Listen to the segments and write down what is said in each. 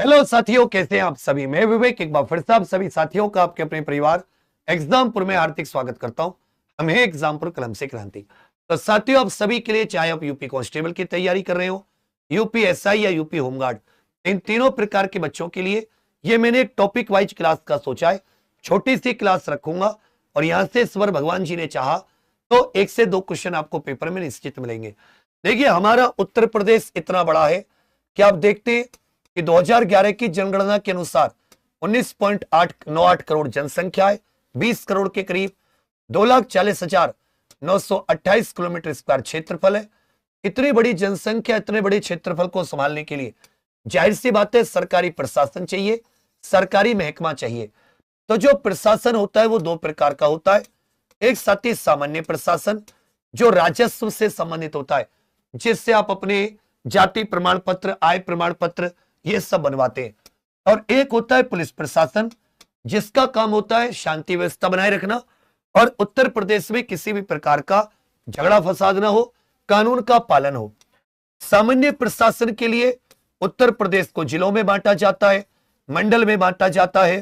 Hello साथियों, कैसे हैं आप सभी। मैं विवेक एक बार फिर से आप सभी साथियों का आपके अपने परिवार एग्जामपुर में हार्दिक स्वागत करता हूं। हम हैं एग्जामपुर कलम से क्रांति। तो साथियों, आप सभी के लिए, चाहे आप यूपी कांस्टेबल की तैयारी कर रहे हो, यूपी एसआई या यूपी होमगार्ड, इन तीनों प्रकार के बच्चों के लिए ये मैंने एक टॉपिक वाइज क्लास का सोचा है। छोटी सी क्लास रखूंगा और यहां से स्वर भगवान जी ने चाहा तो 1 से 2 क्वेश्चन आपको पेपर में निश्चित मिलेंगे। देखिए, हमारा उत्तर प्रदेश इतना बड़ा है कि आप देखते हैं कि 2011 की जनगणना के अनुसार 19.898 करोड़ जनसंख्या है, 20 करोड़ के करीब, 2,40,928 किलोमीटर स्क्वायर क्षेत्रफल है। इतनी बड़ी जनसंख्या, इतने बड़े क्षेत्रफल को संभालने के लिए जाहिर सी बात है सरकारी प्रशासन चाहिए, सरकारी महकमा चाहिए। तो जो प्रशासन होता है वो 2 प्रकार का होता है। एक साथी सामान्य प्रशासन जो राजस्व से संबंधित होता है, जिससे आप अपने जाति प्रमाण पत्र, आय प्रमाण पत्र ये सब बनवाते हैं। और एक होता है पुलिस प्रशासन, जिसका काम होता है शांति व्यवस्था बनाए रखना और उत्तर प्रदेश में किसी भी प्रकार का झगड़ा फसाद ना हो, कानून का पालन हो। सामान्य प्रशासन के लिए उत्तर प्रदेश को जिलों में बांटा जाता है, मंडल में बांटा जाता है,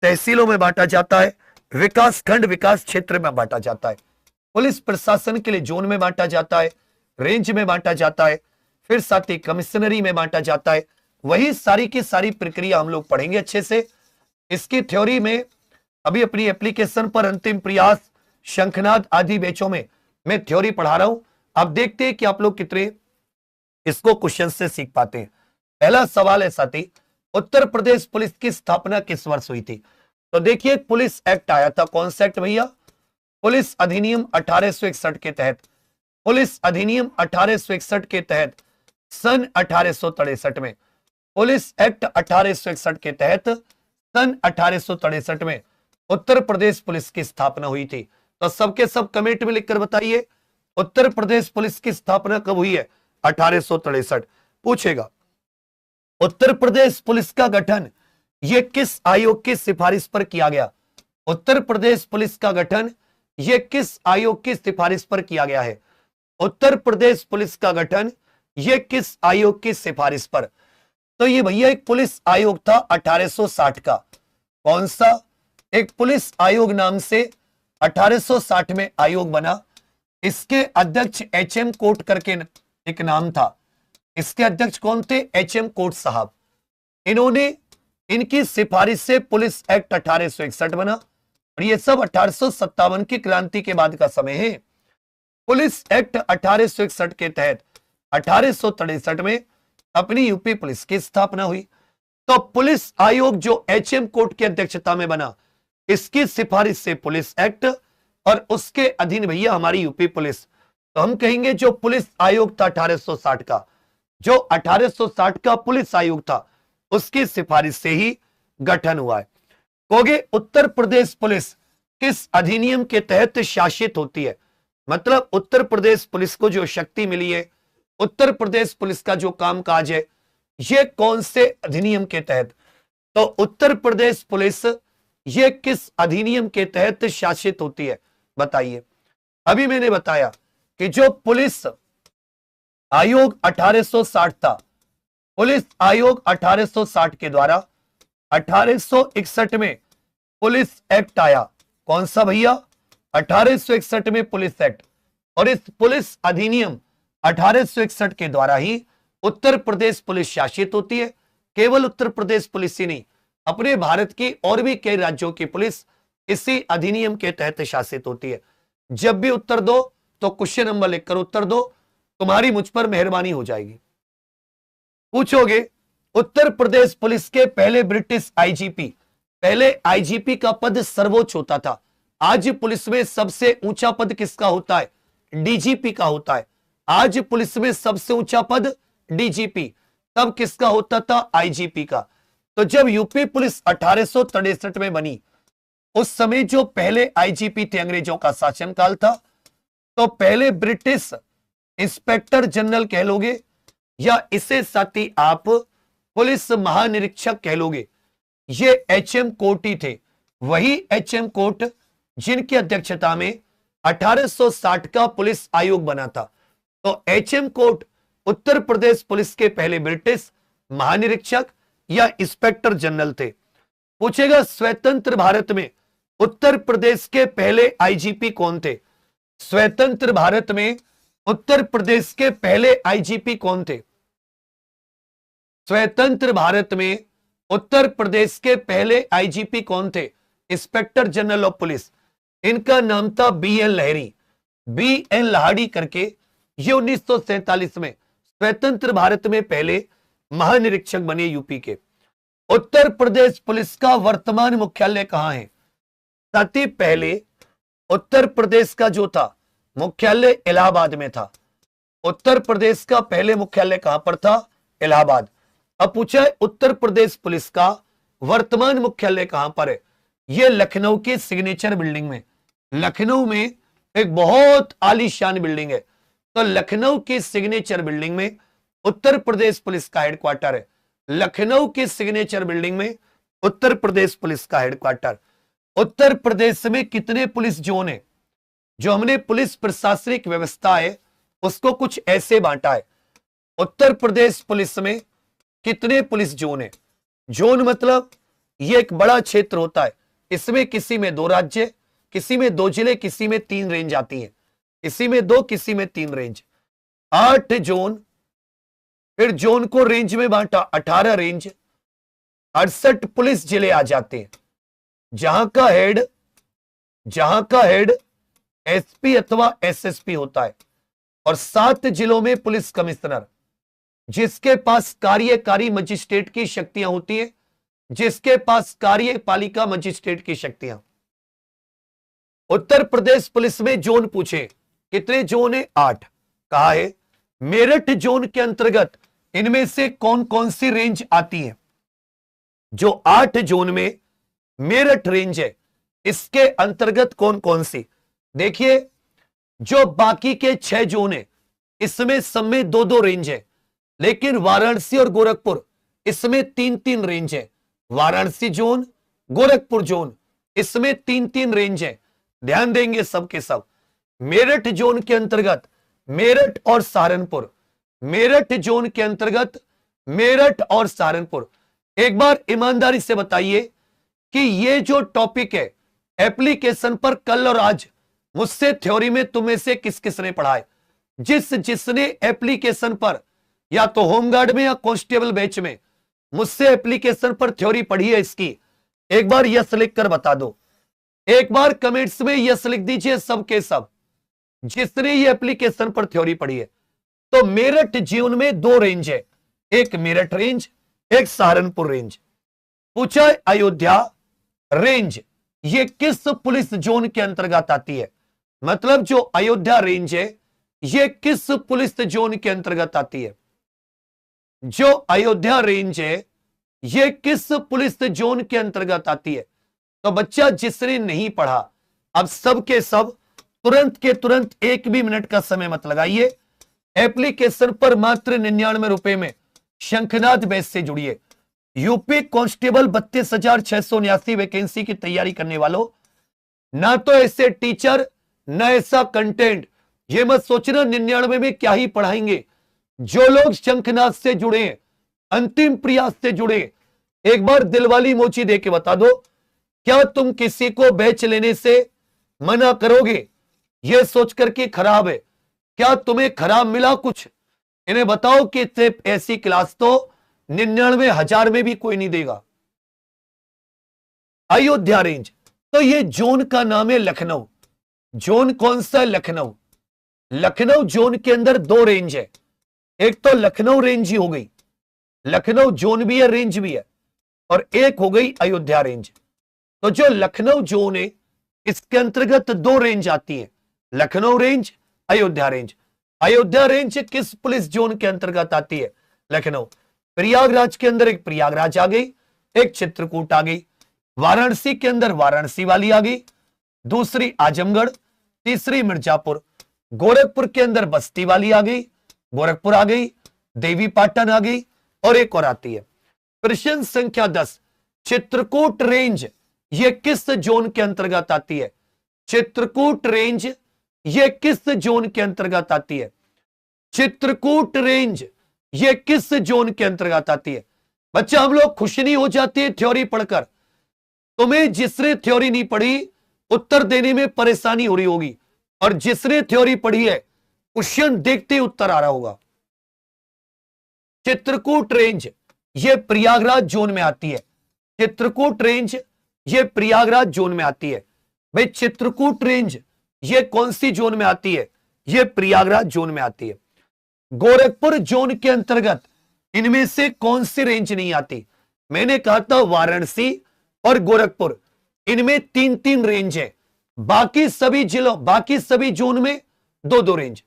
तहसीलों में बांटा जाता है, विकास खंड, विकास क्षेत्र में बांटा जाता है। पुलिस प्रशासन के लिए जोन में बांटा जाता है, रेंज में बांटा जाता है, फिर साथ ही कमिश्नरी में बांटा जाता है। वही सारी की सारी प्रक्रिया हम लोग पढ़ेंगे अच्छे से। इसकी थ्योरी में अभी अपनी एप्लीकेशन पर अंतिम प्रयास, शंखनाद आदि बैचों में मैं थ्योरी पढ़ा रहा हूं। अब देखते हैं कि आप लोग कितने इसको क्वेश्चन से सीख पाते हैं। पहला सवाल है साथी, उत्तर प्रदेश पुलिस की स्थापना किस वर्ष हुई थी? तो देखिए, पुलिस एक्ट आया था। कौन सा एक्ट भैया? पुलिस अधिनियम 1861 के तहत, पुलिस अधिनियम 1861 के तहत सन 1863 में, पुलिस एक्ट 1861 के तहत सन 1863 में उत्तर प्रदेश पुलिस की स्थापना हुई थी। तो सबके सब कमेंट में लिखकर बताइए, उत्तर प्रदेश पुलिस की स्थापना कब हुई है? 1863 पूछेगा। उत्तर प्रदेश पुलिस का गठन यह किस आयोग की सिफारिश पर किया गया? उत्तर प्रदेश पुलिस का गठन यह किस आयोग की सिफारिश पर किया गया है? उत्तर प्रदेश पुलिस का गठन यह किस आयोग की सिफारिश पर? तो ये भैया एक पुलिस आयोग था 1860 का। कौन सा? एक पुलिस आयोग नाम से 1860 में आयोग बना। इसके अध्यक्ष एचएम कोट करके एक नाम था। इसके अध्यक्ष कौन थे? एचएम कोट साहब। इन्होंने, इनकी सिफारिश से पुलिस एक्ट 1861 बना और ये सब 1857 की क्रांति के बाद का समय है। पुलिस एक्ट 1861 के तहत 1863 में अपनी यूपी पुलिस की स्थापना हुई। तो पुलिस आयोग जो एचएम कोर्ट की अध्यक्षता में बना, इसकी सिफारिश से पुलिस एक्ट और उसके अधीन भैया हमारी यूपी पुलिस। तो हम कहेंगे जो पुलिस आयोग था 1860 का, जो 1860 का पुलिस आयोग था, उसकी सिफारिश से ही गठन हुआ है। कहोगे उत्तर प्रदेश पुलिस किस अधिनियम के तहत शासित होती है? मतलब उत्तर प्रदेश पुलिस को जो शक्ति मिली है, उत्तर प्रदेश पुलिस का जो कामकाज है, ये कौन से अधिनियम के तहत? तो उत्तर प्रदेश पुलिस ये किस अधिनियम के तहत शासित होती है बताइए। अभी मैंने बताया कि जो पुलिस आयोग 1860 था, पुलिस आयोग 1860 के द्वारा 1861 में पुलिस एक्ट आया। कौन सा भैया? 1861 में पुलिस एक्ट। और इस पुलिस अधिनियम 1861 के द्वारा ही उत्तर प्रदेश पुलिस शासित होती है। केवल उत्तर प्रदेश पुलिस ही नहीं, अपने भारत की और भी कई राज्यों की पुलिस इसी अधिनियम के तहत शासित होती है। जब भी उत्तर दो तो क्वेश्चन नंबर लिखकर उत्तर दो, तुम्हारी मुझ पर मेहरबानी हो जाएगी। पूछोगे उत्तर प्रदेश पुलिस के पहले ब्रिटिश आईजीपी, पहले आईजीपी का पद सर्वोच्च होता था। आज पुलिस में सबसे ऊंचा पद किसका होता है? डीजीपी का होता है। आज पुलिस में सबसे ऊंचा पद डीजीपी, तब किसका होता था? आईजीपी का। तो जब यूपी पुलिस 1863 में बनी, उस समय जो पहले आईजीपी थे, अंग्रेजों का शासनकाल था, तो पहले ब्रिटिश इंस्पेक्टर जनरल कह लोगे या इसे साथ ही आप पुलिस महानिरीक्षक कह लोगे, ये एचएम कोर्ट ही थे। वही एचएम कोर्ट जिनकी अध्यक्षता में 1860 का पुलिस आयोग बना था। तो HM court Uttar Pradesh police के पहले ब्रिटिश महानिरीक्षक या इंस्पेक्टर जनरल थे। पूछेगा स्वतंत्र भारत में उत्तर प्रदेश के पहले आईजीपी कौन थे? स्वतंत्र भारत में उत्तर प्रदेश के पहले आईजीपी कौन थे? स्वतंत्र भारत में उत्तर प्रदेश के पहले आईजीपी कौन थे? Inspector general of police. इनका नाम था BN लहरी, BN लाहड़ी करके। ये 1947 में स्वतंत्र भारत में पहले महानिरीक्षक बने यूपी के। उत्तर प्रदेश पुलिस का वर्तमान मुख्यालय कहां है? साथी, पहले उत्तर प्रदेश का जो था मुख्यालय इलाहाबाद में था। उत्तर प्रदेश का पहले मुख्यालय कहां पर था? इलाहाबाद। अब पूछा है उत्तर प्रदेश पुलिस का वर्तमान मुख्यालय कहां पर है? यह लखनऊ की सिग्नेचर बिल्डिंग में। लखनऊ में एक बहुत आलीशान बिल्डिंग है, तो लखनऊ की सिग्नेचर बिल्डिंग में उत्तर प्रदेश पुलिस का हेडक्वार्टर है। लखनऊ की सिग्नेचर बिल्डिंग में उत्तर प्रदेश पुलिस का हेडक्वार्टर। उत्तर प्रदेश में कितने पुलिस जोन है? जो हमने पुलिस प्रशासनिक व्यवस्था है उसको कुछ ऐसे बांटा है। उत्तर प्रदेश पुलिस में कितने पुलिस जोन है? जोन मतलब ये एक बड़ा क्षेत्र होता है। इसमें किसी में 2 राज्य, किसी में 2 जिले, किसी में 3 रेंज आती है। किसी में 2, किसी में 3 रेंज। 8 जोन, फिर जोन को रेंज में बांटा, 18 रेंज, 68 पुलिस जिले आ जाते हैं, जहां का हेड एसपी अथवा एसएसपी होता है, और 7 जिलों में पुलिस कमिश्नर, जिसके पास कार्यकारी मजिस्ट्रेट की शक्तियां होती है, जिसके पास कार्यपालिका मजिस्ट्रेट की शक्तियां। उत्तर प्रदेश पुलिस में जोन पूछे, कितने जोन है? 8। कहा है मेरठ जोन के अंतर्गत इनमें से कौन कौन सी रेंज आती है? जो 8 जोन में मेरठ रेंज है, इसके अंतर्गत कौन कौन सी? देखिए, जो बाकी के 6 जोन है इसमें सब में 2-2 रेंज है, लेकिन वाराणसी और गोरखपुर इसमें 3-3 रेंज है। वाराणसी जोन, गोरखपुर जोन, इसमें 3-3 रेंज है। ध्यान देंगे सबके सब। मेरठ जोन के अंतर्गत मेरठ और सहारनपुर, मेरठ जोन के अंतर्गत मेरठ और सहारनपुर। एक बार ईमानदारी से बताइए कि ये जो टॉपिक है एप्लीकेशन पर कल और आज मुझसे थ्योरी में तुम्हें से किस किसने पढ़ा है? जिसने एप्लीकेशन पर या तो होमगार्ड में या कांस्टेबल बैच में मुझसे एप्लीकेशन पर थ्योरी पढ़ी है इसकी, एक बार यस लिख कर बता दो। एक बार कमेंट्स में यस लिख दीजिए सबके सब, जिसने ये एप्लीकेशन पर थ्योरी पढ़ी है। तो मेरठ जोन में 2 रेंज है, एक मेरठ रेंज, एक सहारनपुर रेंज। पूछा अयोध्या रेंज ये किस पुलिस जोन के अंतर्गत आती है? मतलब जो अयोध्या रेंज है ये किस पुलिस जोन के अंतर्गत आती है? जो अयोध्या रेंज है ये किस पुलिस जोन के अंतर्गत आती है? तो बच्चा जिसने नहीं पढ़ा, अब सब के सब तुरंत के तुरंत 1 भी मिनट का समय मत लगाइए। एप्लीकेशन पर मात्र 99 रुपए में शंखनाद बैच से जुड़िए। यूपी कांस्टेबल 32,679 वैकेंसी की तैयारी करने वालों, ना तो ऐसे टीचर ना ऐसा कंटेंट, ये मत सोचना 99 में क्या ही पढ़ाएंगे। जो लोग शंखनाद से जुड़े, अंतिम प्रयास से जुड़े, एक बार दिलवाली मोची दे के बता दो, क्या तुम किसी को बैच लेने से मना करोगे यह सोचकर कि खराब है? क्या तुम्हें खराब मिला कुछ? इन्हें बताओ कि ऐसी क्लास तो 99,000 में भी कोई नहीं देगा। अयोध्या रेंज, तो ये जोन का नाम है लखनऊ। जोन कौन सा? लखनऊ। लखनऊ जोन के अंदर 2 रेंज है, एक तो लखनऊ रेंज ही हो गई, लखनऊ जोन भी है रेंज भी है, और एक हो गई अयोध्या रेंज। तो जो लखनऊ जोन है इसके अंतर्गत 2 रेंज आती है, Lucknow range, Ayodhya range. Ayodhya range किस पुलिस जोन के अंतर्गत आती है? लखनऊ। प्रयागराज के अंदर एक प्रयागराज आ गई, एक चित्रकूट आ गई। वाराणसी के अंदर वाराणसी वाली आ गई, दूसरी आजमगढ़, तीसरी मिर्जापुर। गोरखपुर के अंदर बस्ती वाली आ गई, गोरखपुर आ गई, देवी पाटन आ गई, और एक और आती है। प्रश्न संख्या 10, चित्रकूट रेंज ये किस जोन के अंतर्गत आती है? चित्रकूट रेंज ये किस जोन के अंतर्गत आती है? चित्रकूट रेंज ये किस जोन के अंतर्गत आती है? बच्चा हम लोग खुश नहीं हो जाते हैं थ्योरी पढ़कर। तुम्हें जिसने थ्योरी नहीं पढ़ी उत्तर देने में परेशानी हो रही होगी, और जिसने थ्योरी पढ़ी है क्वेश्चन देखते ही उत्तर आ रहा होगा। चित्रकूट रेंज ये प्रयागराज जोन में आती है। चित्रकूट रेंज ये प्रयागराज जोन में आती है। भाई चित्रकूट रेंज ये कौन सी जोन में आती है? ये प्रयागराज जोन में आती है। गोरखपुर जोन के अंतर्गत इनमें से कौन सी रेंज नहीं आती? मैंने कहा था वाराणसी और गोरखपुर, इनमें 3-3 रेंज है। बाकी सभी जिलों, बाकी सभी जोन में 2-2 रेंज।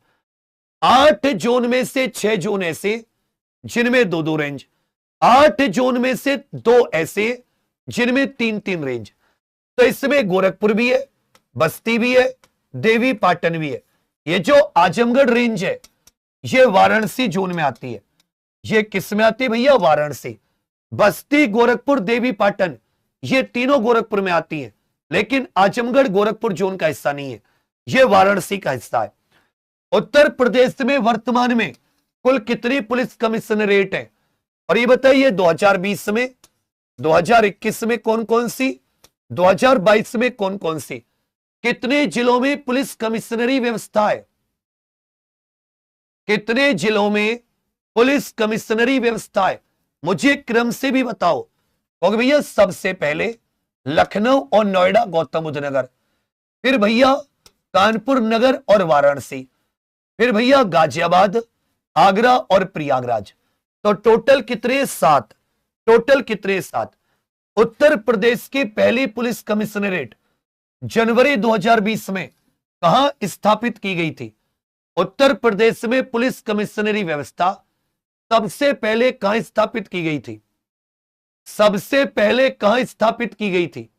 8 जोन में से 6 जोन ऐसे जिनमें 2-2 रेंज, 8 जोन में से 2 ऐसे जिनमें 3-3 रेंज। तो इसमें गोरखपुर भी है, बस्ती भी है, देवी पाटन भी है। ये जो आजमगढ़ रेंज है ये वाराणसी जोन में आती है। ये किस में आती है भैया? वाराणसी। बस्ती, गोरखपुर, देवी पाटन ये तीनों गोरखपुर में आती हैं, लेकिन आजमगढ़ गोरखपुर जोन का हिस्सा नहीं है, ये वाराणसी का हिस्सा है। उत्तर प्रदेश में वर्तमान में कुल कितनी पुलिस कमिश्नरेट है? और ये बताइए 2020 में, 2021 में कौन कौन सी, 2022 में कौन कौन सी, कितने जिलों में पुलिस कमिश्नरी व्यवस्था है? कितने जिलों में पुलिस कमिश्नरी व्यवस्था है? मुझे क्रम से भी बताओ। क्योंकि भैया सबसे पहले लखनऊ और नोएडा, गौतम बुद्ध नगर, फिर भैया कानपुर नगर और वाराणसी, फिर भैया गाजियाबाद, आगरा और प्रयागराज। तो टोटल कितने? 7। टोटल कितने? 7। उत्तर प्रदेश की पहली पुलिस कमिश्नरेट जनवरी 2020 में कहां स्थापित की गई थी? उत्तर प्रदेश में पुलिस कमिश्नरी व्यवस्था सबसे पहले कहां स्थापित की गई थी? सबसे पहले कहां स्थापित की गई थी?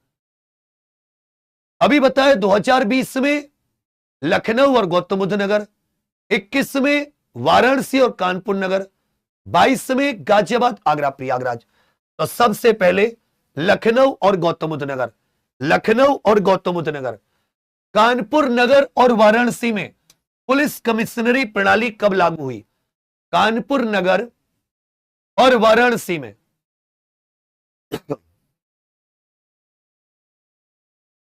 अभी बताए 2020 में लखनऊ और गौतम बुद्ध नगर, 21 में वाराणसी और कानपुर नगर, 22 में गाजियाबाद, आगरा, प्रयागराज। तो सबसे पहले लखनऊ और गौतम बुद्ध नगर, लखनऊ और गौतम बुद्ध नगर, कानपुर नगर और वाराणसी में पुलिस कमिश्नरी प्रणाली कब लागू हुई? कानपुर नगर और वाराणसी में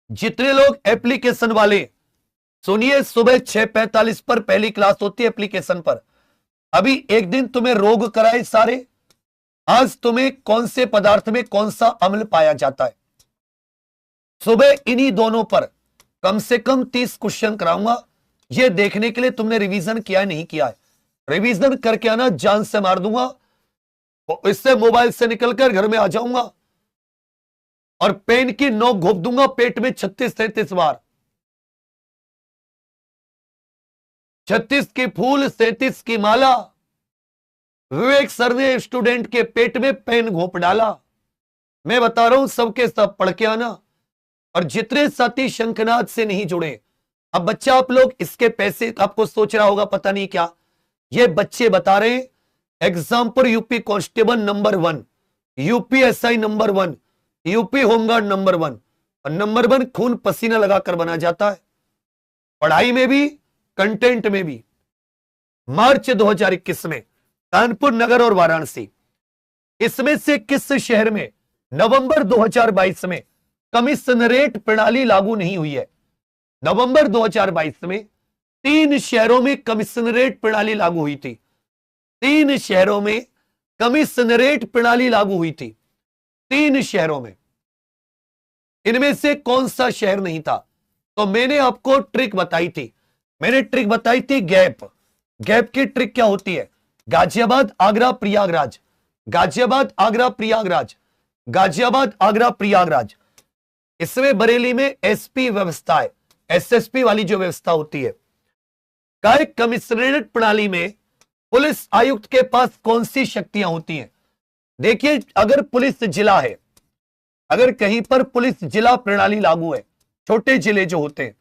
जितने लोग एप्लीकेशन वाले सुनिए, सुबह 6:45 पर पहली क्लास होती है एप्लीकेशन पर। अभी एक दिन तुम्हें रोग कराए सारे, आज तुम्हें कौन से पदार्थ में कौन सा अम्ल पाया जाता है, सुबह इन्हीं दोनों पर कम से कम 30 क्वेश्चन कराऊंगा। यह देखने के लिए तुमने रिवीजन किया नहीं किया है। रिवीजन करके आना, जान से मार दूंगा, इससे मोबाइल से निकलकर घर में आ जाऊंगा और पेन की नोक घोप दूंगा पेट में 36-37 बार। 36 की फूल 37 की माला, विवेक सर ने स्टूडेंट के पेट में पेन घोप डाला। मैं बता रहा हूं सबके सब पढ़ के आना। और जितने साथी शंखनाद से नहीं जुड़े, अब बच्चा आप लोग इसके पैसे, आपको सोच रहा होगा पता नहीं क्या, ये बच्चे बता रहे हैं एग्जाम पर UP constable number 1, UP SI number 1, UP home guard number 1, और नंबर 1 खून पसीना लगाकर बना जाता है, पढ़ाई में भी कंटेंट में भी। मार्च 2021 में कानपुर नगर और वाराणसी, इसमें से किस शहर में नवंबर 2022 में कमिश्नरेट प्रणाली लागू नहीं हुई है? नवंबर 2022 में 3 शहरों में कमिश्नरेट प्रणाली लागू हुई थी। 3 शहरों में कमिश्नरेट प्रणाली लागू हुई थी, 3 शहरों में। इनमें से कौन सा शहर नहीं था? तो मैंने आपको ट्रिक बताई थी, मैंने ट्रिक बताई थी गैप। गैप की ट्रिक क्या होती है? गाजियाबाद, आगरा, प्रयागराज, गाजियाबाद, आगरा, प्रयागराज, गाजियाबाद, आगरा, प्रयागराज। इसमें बरेली में एसपी व्यवस्था है, एसएसपी वाली जो व्यवस्था होती है। काय कमिश्नरेट प्रणाली में पुलिस आयुक्त के पास कौन सी शक्तियां होती हैं? देखिए, अगर पुलिस जिला है, अगर कहीं पर पुलिस जिला प्रणाली लागू है, छोटे जिले जो होते हैं,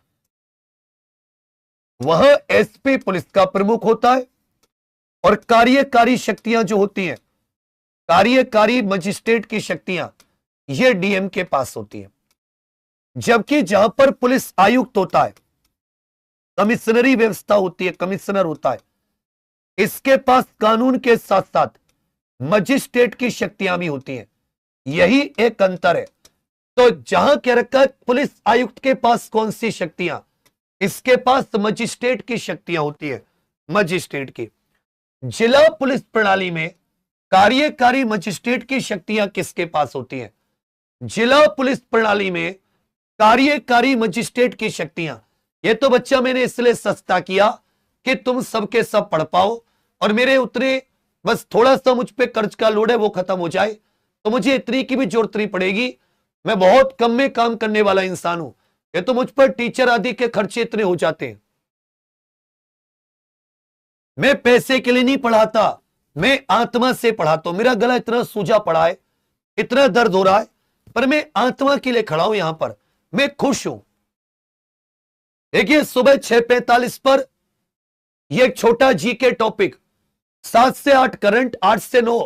वह एसपी पुलिस का प्रमुख होता है, और कार्यकारी शक्तियां जो होती हैं, कार्यकारी मजिस्ट्रेट की शक्तियां, यह डीएम के पास होती है। जबकि जहां पर पुलिस आयुक्त होता है, कमिश्नरी व्यवस्था होती है, कमिश्नर होता है, इसके पास कानून के साथ साथ मजिस्ट्रेट की शक्तियां भी होती हैं, यही एक अंतर है। तो जहां कह रखा है पुलिस आयुक्त के पास कौन सी शक्तियां, इसके पास मजिस्ट्रेट की शक्तियां होती है, मजिस्ट्रेट की। जिला पुलिस प्रणाली में कार्यकारी मजिस्ट्रेट की शक्तियां किसके पास होती हैं? जिला पुलिस प्रणाली में कार्यकारी मजिस्ट्रेट की शक्तियां, ये तो बच्चा मैंने इसलिए सस्ता किया कि तुम सबके सब पढ़ पाओ और मेरे उतने बस थोड़ा सा मुझ पे कर्ज का लोड है वो खत्म हो जाए, तो मुझे इतनी की भी जरूरत नहीं पड़ेगी। मैं बहुत कम में काम करने वाला इंसान हूं, ये तो मुझ पर टीचर आदि के खर्चे इतने हो जाते हैं। मैं पैसे के लिए नहीं पढ़ाता, मैं आत्मा से पढ़ाता हूं। मेरा गला इतना सूजा पड़ा है, इतना दर्द हो रहा है, पर मैं आत्मा के लिए खड़ा हूं। यहां पर मैं खुश हूं। देखिए सुबह 6:45 पर यह एक छोटा जीके टॉपिक, 7 से 8 करंट, 8 से 9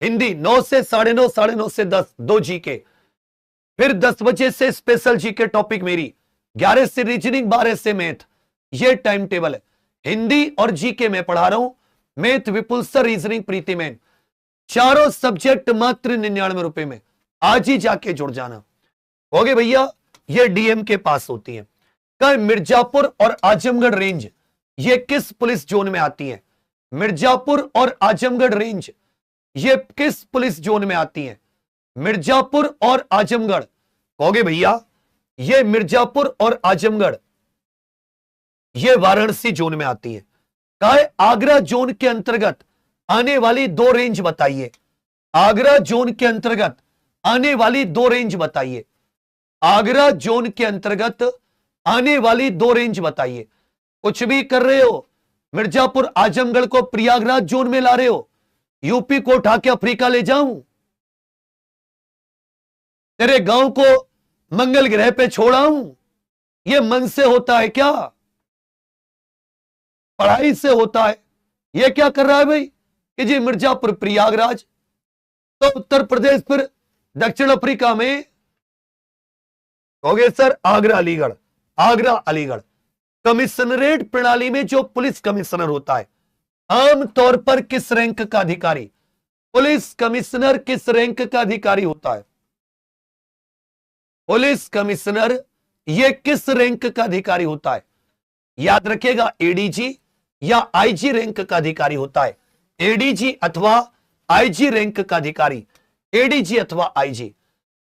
हिंदी, 9 से 9:30, 9:30 से 10 2 जीके, फिर 10 बजे से स्पेशल जीके टॉपिक मेरी, 11 से रीजनिंग, 12 से मैथ। ये टाइम टेबल है। हिंदी और जीके में पढ़ा रहा हूं, मैथ विपुल सर, रीजनिंग प्रीति मैन, चारों सब्जेक्ट मात्र 99 रुपए में। आज ही जाके जुड़ जाना। हो गए भैया, ये डीएम के पास होती है। कल मिर्जापुर और आजमगढ़ रेंज ये किस पुलिस जोन में आती है? मिर्जापुर और आजमगढ़ रेंज ये किस पुलिस जोन में आती है? मिर्जापुर और आजमगढ़। कहोगे भैया ये मिर्जापुर और आजमगढ़ ये वाराणसी जोन में आती है। कहा है आगरा जोन के अंतर्गत आने वाली 2 रेंज बताइए। आगरा जोन के अंतर्गत आने वाली 2 रेंज बताइए। आगरा जोन के अंतर्गत आने वाली 2 रेंज बताइए। कुछ भी कर रहे हो, मिर्जापुर आजमगढ़ को प्रयागराज जोन में ला रहे हो, यूपी को उठा के अफ्रीका ले जाऊं, तेरे गांव को मंगल ग्रह पे छोड़ाऊं? ये मन से होता है क्या? पढ़ाई से होता है? ये क्या कर रहा है भाई कि जी मिर्जापुर प्रयागराज, तो उत्तर प्रदेश फिर दक्षिण अफ्रीका में हो गए सर आगरा अलीगढ़। आगरा अलीगढ़। कमिश्नरेट प्रणाली में जो पुलिस कमिश्नर होता है आमतौर पर किस रैंक का अधिकारी? पुलिस कमिश्नर किस रैंक का अधिकारी होता है? पुलिस कमिश्नर ये किस रैंक का अधिकारी होता है? याद रखिएगा, एडीजी या आईजी रैंक का अधिकारी होता है। एडीजी अथवा आईजी रैंक का अधिकारी, एडीजी अथवा आईजी।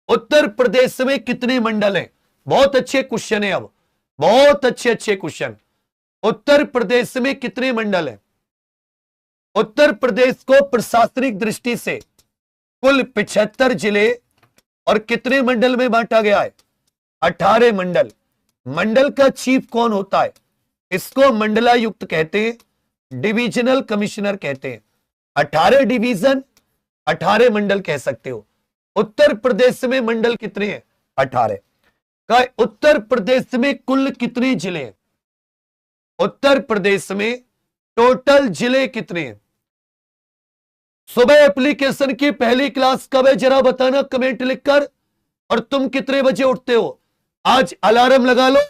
उत्तर प्रदेश में कितने मंडल हैं? बहुत अच्छे क्वेश्चन है, अब बहुत अच्छे क्वेश्चन। उत्तर प्रदेश में कितने मंडल हैं? उत्तर प्रदेश को प्रशासनिक दृष्टि से कुल 75 जिले और कितने मंडल में बांटा गया है? 18 मंडल। मंडल का चीफ कौन होता है? इसको मंडलायुक्त कहते हैं, डिविजनल कमिश्नर कहते हैं। 18 डिवीजन, 18 मंडल कह सकते हो। उत्तर प्रदेश में मंडल कितने हैं? 18। का उत्तर प्रदेश में कुल कितने जिले हैं? उत्तर प्रदेश में टोटल जिले कितने हैं? सुबह एप्लीकेशन की पहली क्लास कब है जरा बताना कमेंट लिखकर। और तुम कितने बजे उठते हो? आज अलार्म लगा लो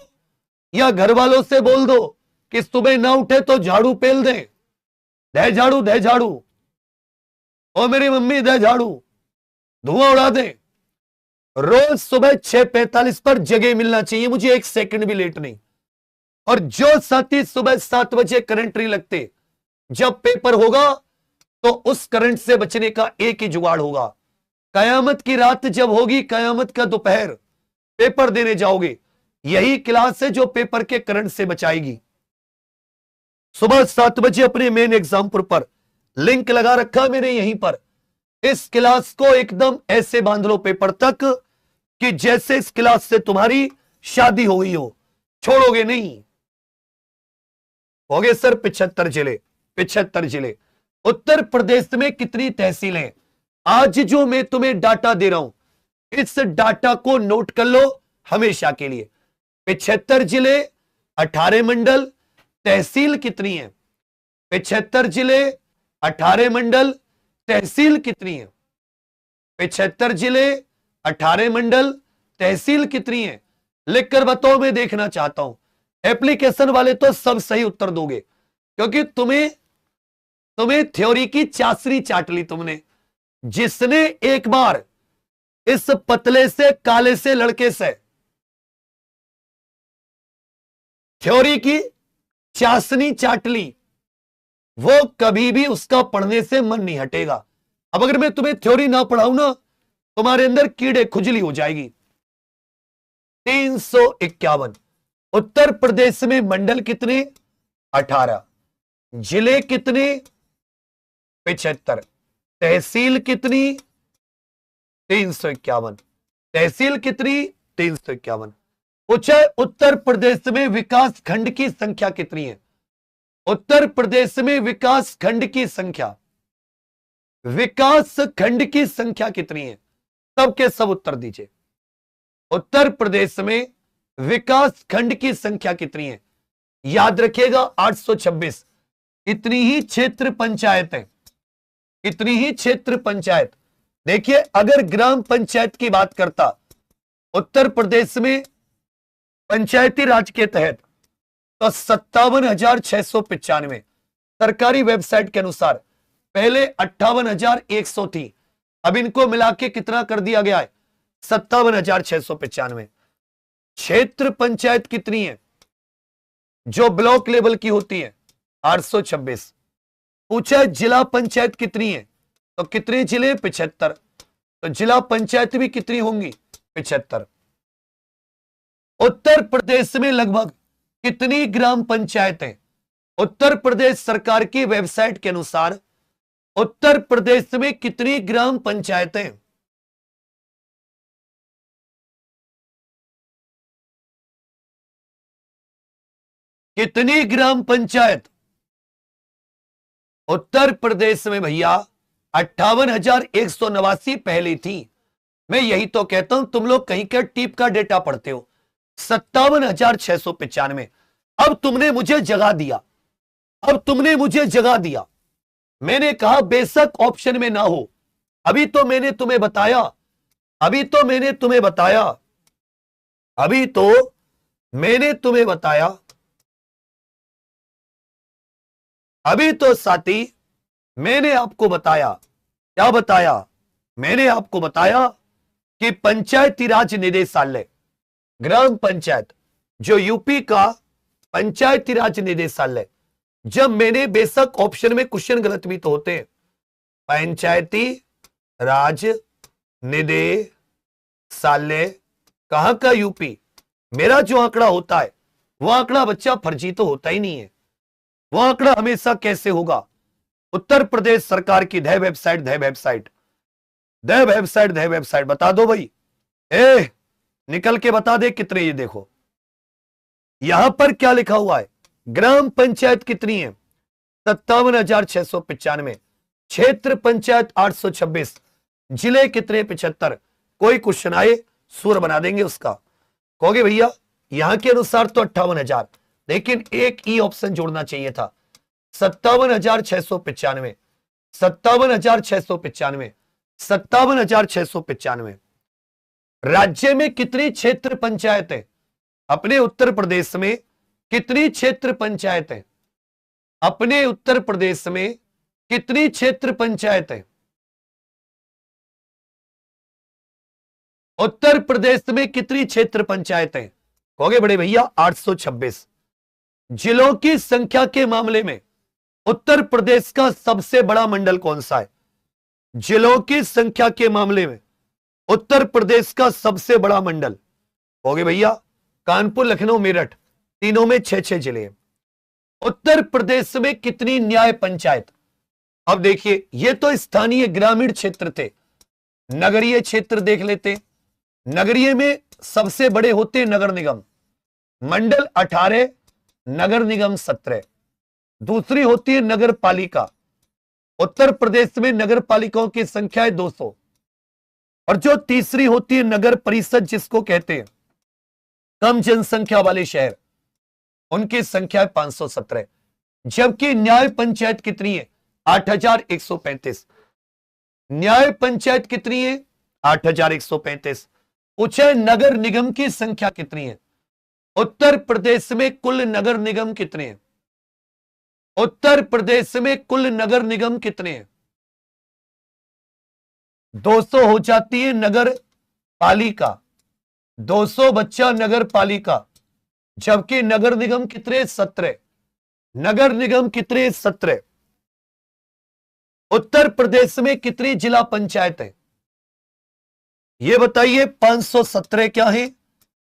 या घर वालों से बोल दो कि सुबह ना उठे तो झाड़ू पेल दें। दे झाड़ू, दे झाड़ू, ओ मेरी मम्मी दे झाड़ू, धुआं उड़ा दे। रोज सुबह 6:45 पर जगह मिलना चाहिए मुझे, 1 सेकंड भी लेट नहीं। और जो साथी सुबह 7 बजे करंट नहीं लगते, जब पेपर होगा तो उस करंट से बचने का एक ही जुगाड़ होगा। कयामत की रात जब होगी, कयामत का दोपहर, पेपर देने जाओगे, यही क्लास है जो पेपर के करंट से बचाएगी। सुबह 7 बजे अपने मेन एग्जाम्पल पर लिंक लगा रखा मैंने यहीं पर। इस क्लास को एकदम ऐसे बांध लो पेपर तक कि जैसे इस क्लास से तुम्हारी शादी हो गई हो, छोड़ोगे नहीं। हो गए सर 75 जिले। 75 जिले। उत्तर प्रदेश में कितनी तहसीलें? आज जो मैं तुम्हें डाटा दे रहा हूं, इस डाटा को नोट कर लो हमेशा के लिए। 75 जिले, 18 मंडल, तहसील कितनी है? 75 जिले, 18 मंडल, तहसील कितनी है? 75 जिले, 18 मंडल, तहसील कितनी है? लिखकर बताओ, मैं देखना चाहता हूं। एप्लीकेशन वाले तो सब सही उत्तर दोगे, क्योंकि तुम्हें थ्योरी की चासरी चाट ली तुमने। जिसने एक बार इस पतले से काले से लड़के से थ्योरी की चाशनी चाट ली, वो कभी भी उसका पढ़ने से मन नहीं हटेगा। अब अगर मैं तुम्हें थ्योरी ना पढ़ाऊं ना, तुम्हारे अंदर कीड़े खुजली हो जाएगी। 351। उत्तर प्रदेश में मंडल कितने? 18। जिले कितने? 75। तहसील कितनी? 351। तहसील कितनी? 351। पूछा उत्तर प्रदेश में विकास खंड की संख्या कितनी है? उत्तर प्रदेश में विकास खंड की संख्या, विकास खंड की संख्या कितनी है? सबके सब उत्तर दीजिए। उत्तर प्रदेश में विकास खंड की संख्या कितनी है? याद रखिएगा 826। इतनी ही क्षेत्र पंचायतें, इतनी ही क्षेत्र पंचायत। देखिए अगर ग्राम पंचायत की बात करता उत्तर प्रदेश में पंचायती राज के तहत, तो 57,695। सरकारी वेबसाइट के अनुसार पहले 58,100 थी, अब इनको मिला के कितना कर दिया गया है? 57,695। क्षेत्र पंचायत कितनी है जो ब्लॉक लेवल की होती है? 826। पूछा जिला पंचायत कितनी है, तो कितने जिले? 75। तो जिला पंचायत भी कितनी होंगी? 75। उत्तर प्रदेश में लगभग कितनी ग्राम पंचायतें? उत्तर प्रदेश सरकार की वेबसाइट के अनुसार उत्तर प्रदेश में कितनी ग्राम पंचायतें? कितनी ग्राम पंचायत उत्तर प्रदेश में? भैया 58,189 पहले थी। मैं यही तो कहता हूं, तुम लोग कहीं का टीप का डेटा पढ़ते हो। 57,695। अब तुमने मुझे जगा दिया, अब तुमने मुझे जगा दिया। मैंने कहा बेशक ऑप्शन में ना हो। अभी तो मैंने तुम्हें बताया, अभी तो मैंने तुम्हें बताया, अभी तो मैंने तुम्हें बताया, अभी तो साथी मैंने आपको बताया। क्या बताया? मैंने आपको बताया कि पंचायती राज निदेशालय, ग्राम पंचायत जो यूपी का पंचायती राज निदेशालय, जब मैंने बेशक ऑप्शन में क्वेश्चन गलत भी तो होते हैं, पंचायती राज निदेशालय कहां का? यूपी। मेरा जो आंकड़ा होता है वो आंकड़ा बच्चा फर्जी तो होता ही नहीं है। वो आंकड़ा हमेशा कैसे होगा? उत्तर प्रदेश सरकार की the website, the website, the website, the website. बता दो भाई, निकल के बता दे कितने। ये देखो यहां पर क्या लिखा हुआ है, ग्राम पंचायत कितनी है? 57,695। क्षेत्र पंचायत 826। जिले कितने? 75। कोई क्वेश्चन आए सूर बना देंगे उसका। कहोगे भैया यहां के अनुसार तो 58,000, लेकिन एक ई ऑप्शन जोड़ना चाहिए था। 57,695, 57,695, 57,695। राज्य में कितनी क्षेत्र पंचायतें? अपने उत्तर प्रदेश में कितनी क्षेत्र पंचायतें? अपने उत्तर प्रदेश में कितनी क्षेत्र पंचायतें? उत्तर प्रदेश में कितनी क्षेत्र पंचायतें? कहोगे बड़े भैया 826। जिलों की संख्या के मामले में उत्तर प्रदेश का सबसे बड़ा मंडल कौन सा है? जिलों की संख्या के मामले में उत्तर प्रदेश का सबसे बड़ा मंडल, कहोगे भैया कानपुर, लखनऊ, मेरठ, तीनों में 6-6 जिले हैं। उत्तर प्रदेश में कितनी न्याय पंचायत? अब देखिए ये तो स्थानीय ग्रामीण क्षेत्र थे, नगरीय क्षेत्र देख लेते। नगरीय में सबसे बड़े होते नगर निगम, मंडल 18, नगर निगम 17। दूसरी होती है नगर पालिका। उत्तर प्रदेश में नगर पालिकाओं की संख्या है 200। और जो तीसरी होती है नगर परिषद, जिसको कहते हैं कम जनसंख्या वाले शहर, उनकी संख्या है 517। जबकि न्याय पंचायत कितनी है? 8,135। न्याय पंचायत कितनी है? 8,135। पूछे नगर निगम की संख्या कितनी है? उत्तर प्रदेश में कुल नगर निगम कितने हैं? उत्तर प्रदेश में कुल नगर निगम कितने हैं? 200 हो जाती है नगर पालिका, 200 बच्चा नगर पालिका, जबकि नगर निगम कितने? 17। नगर निगम कितने? 17। उत्तर प्रदेश में कितनी जिला पंचायत है? ये बताइए। 517 क्या है,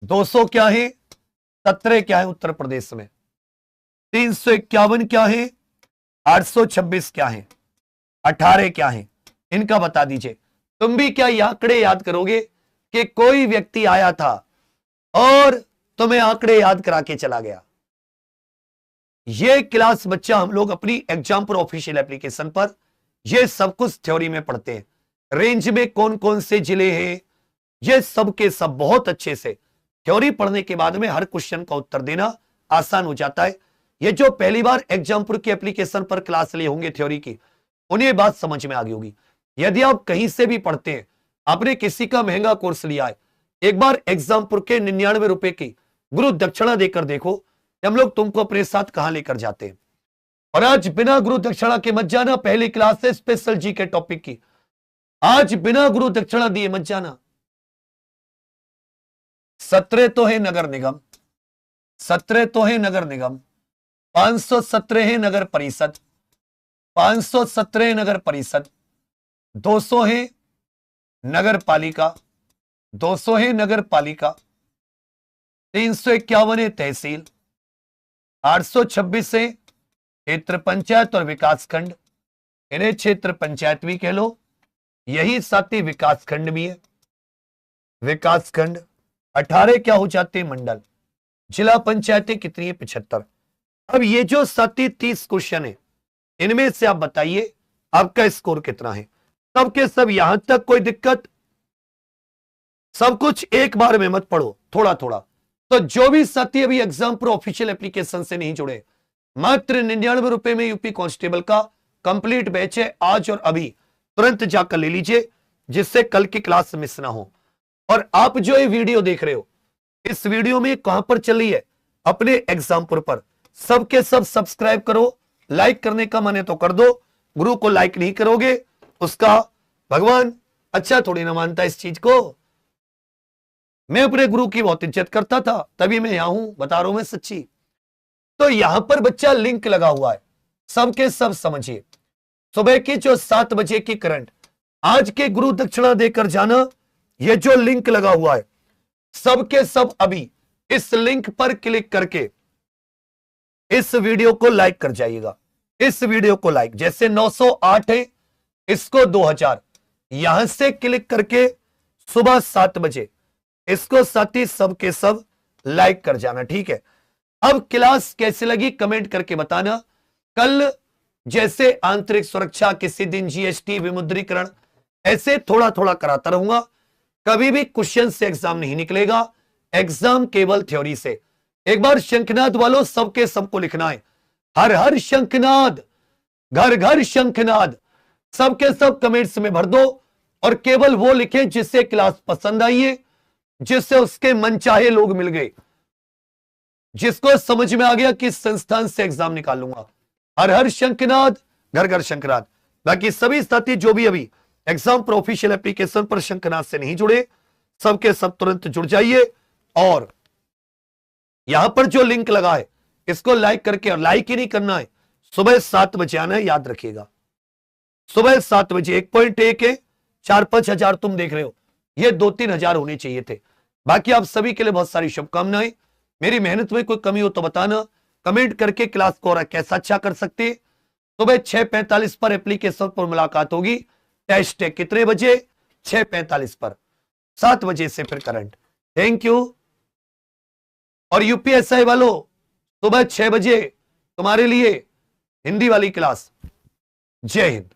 200 क्या है, 17 क्या है उत्तर प्रदेश में, 351 क्या है, 826 क्या है, 18 क्या है? इनका बता दीजिए। तुम भी क्या ये आंकड़े याद करोगे कि कोई व्यक्ति आया था और तुम्हें आंकड़े याद करा के चला गया? ये क्लास बच्चा हम लोग अपनी एग्जाम्पल ऑफिशियल एप्लीकेशन पर ये सब कुछ थ्योरी में पढ़ते हैं। रेंज में कौन कौन से जिले हैं, ये सब के सब बहुत अच्छे से थ्योरी पढ़ने के बाद में हर क्वेश्चन का उत्तर देना आसान हो जाता है। ये जो पहली बार एग्जाम्पल की एप्लीकेशन पर क्लास लिए होंगे थ्योरी की, उन्हें बात समझ में आ गई होगी। यदि आप कहीं से भी पढ़ते हैं, आपने किसी का महंगा कोर्स लिया है, एक बार एग्जाम्पल के 99 रुपए की गुरु दक्षिणा देकर देखो, हम लोग तुमको अपने साथ कहां लेकर जाते हैं। और आज बिना गुरु दक्षिणा के मत जाना, पहली क्लास है स्पेशल जी के टॉपिक की, आज बिना गुरु दक्षिणा दिए मत जाना। 17 तो है नगर निगम, 17 तो है नगर निगम, 517 है नगर परिषद, 517 नगर परिषद, 200 है नगर पालिका, 200 है नगर पालिका, 351 है तहसील, 826 है क्षेत्र पंचायत और विकास खंड, इन्हें क्षेत्र पंचायत भी कह लो, यही साथ ही विकास खंड भी है, विकास खंड। 18 क्या हो जाते हैं? मंडल। जिला पंचायतें कितनी है? 75। अब ये जो 30 क्वेश्चन है, इनमें से आप बताइए आपका स्कोर कितना है? सबके सब यहां तक कोई दिक्कत? सब कुछ एक बार में मत पढ़ो, थोड़ा थोड़ा। तो जो भी साथी अभी एग्जाम प्रो ऑफिशियल एप्लीकेशन से नहीं जुड़े, मात्र 99 रुपए में यूपी कांस्टेबल का कंप्लीट बैच है, आज और अभी तुरंत जाकर ले लीजिए, जिससे कल की क्लास मिस ना हो। और आप जो ये वीडियो देख रहे हो, इस वीडियो में कहां पर चल रही है? अपने एग्जाम्पल पर। सबके सब सब्सक्राइब करो, लाइक करने का मन है तो कर दो, गुरु को लाइक नहीं करोगे उसका भगवान अच्छा थोड़ी ना मानता इस चीज को। मैं अपने गुरु की बहुत इज्जत करता था, तभी मैं यहां हूं, बता रहा हूं मैं सच्ची। तो यहां पर बच्चा लिंक लगा हुआ है, सबके सब समझिए। सुबह की जो 7 बजे की करंट, आज के गुरु दक्षिणा देकर जाना, ये जो लिंक लगा हुआ है, सबके सब अभी इस लिंक पर क्लिक करके इस वीडियो को लाइक कर जाइएगा। इस वीडियो को लाइक, जैसे 908 है, इसको 2000, यहां से क्लिक करके सुबह 7 बजे इसको साथ ही सबके सब लाइक कर जाना, ठीक है। अब क्लास कैसे लगी कमेंट करके बताना। कल जैसे आंतरिक सुरक्षा, किसी दिन जीएसटी, विमुद्रीकरण, ऐसे थोड़ा थोड़ा कराता रहूंगा। कभी भी क्वेश्चन से एग्जाम नहीं निकलेगा, एग्जाम केवल थ्योरी से। एक बार शंखनाद वालों सबके सबको लिखना है, हर हर शंखनाद, घर घर शंखनाद, सबके सब कमेंट्स में भर दो। और केवल वो लिखे जिससे क्लास पसंद आई है, जिससे उसके मनचाहे लोग मिल गए, जिसको समझ में आ गया कि संस्थान से एग्जाम निकाल लूंगा। हर हर शंखनाद, घर घर शंखनाद। बाकी सभी साथी जो भी अभी एग्जाम प्रो ऑफिशियल एप्लीकेशन पर शंखनाद से नहीं जुड़े, सबके सब तुरंत जुड़ जाइए। और यहां पर जो लिंक लगा है, इसको लाइक करके, और लाइक ही नहीं करना है, सुबह 7 बजे आना है, याद रखिएगा। सुबह 7 बजे 1.1 है, 4-5 हजार तुम देख रहे हो, ये 2-3 हजार होने चाहिए थे। बाकी आप सभी के लिए बहुत सारी शुभकामनाएं। मेरी मेहनत में कोई कमी हो तो बताना, कमेंट करके क्लास को और कैसा अच्छा कर सकते। सुबह 6:45 पर एप्लीकेशन पर मुलाकात होगी। टेस्ट है कितने बजे? 6:45 पर, 7 बजे से फिर करंट। Thank you. और यूपीएसआई वालों, सुबह 6 बजे तुम्हारे लिए हिंदी वाली क्लास। जय हिंद।